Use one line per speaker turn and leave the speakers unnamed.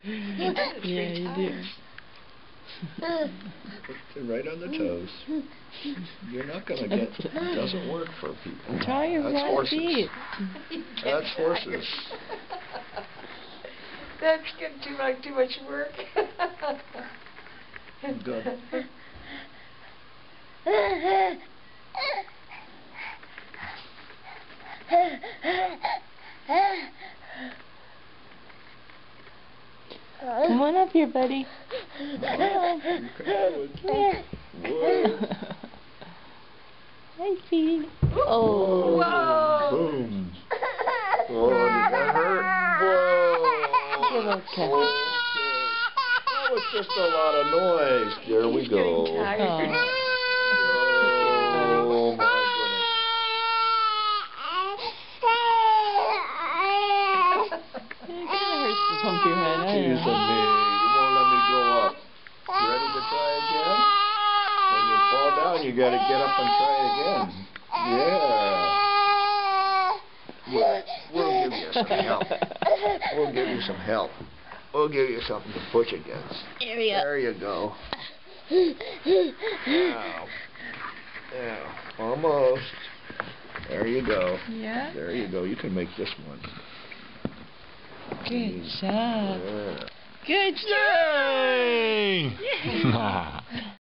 Yeah, you do.
Right on the toes. You're not going to get... It doesn't work for people.
Try your
That's
front
horses.
feet.
That's horses.
That's getting too much work.
Good.
Come on up here, buddy. Hi, Speedy. Oh.
Whoa.
Boom. Oh, did that hurt? Whoa.
Give us a kiss.
Okay. That was just a lot of noise. There we go.
He's getting tired.
Oh, my
It kind of hurts to bump your head. I
goodness. Jeez,
know.
me. You won't let me grow up. You ready to try again? When you fall down, you got to get up and try again. Yeah. We'll give you some help. We'll give you some help. We'll give you something to push against. There you go. Now. Yeah. Almost. There you go.
Yeah?
There you go. You can make this one.
Good job.
Yeah.
Good job.
Yay!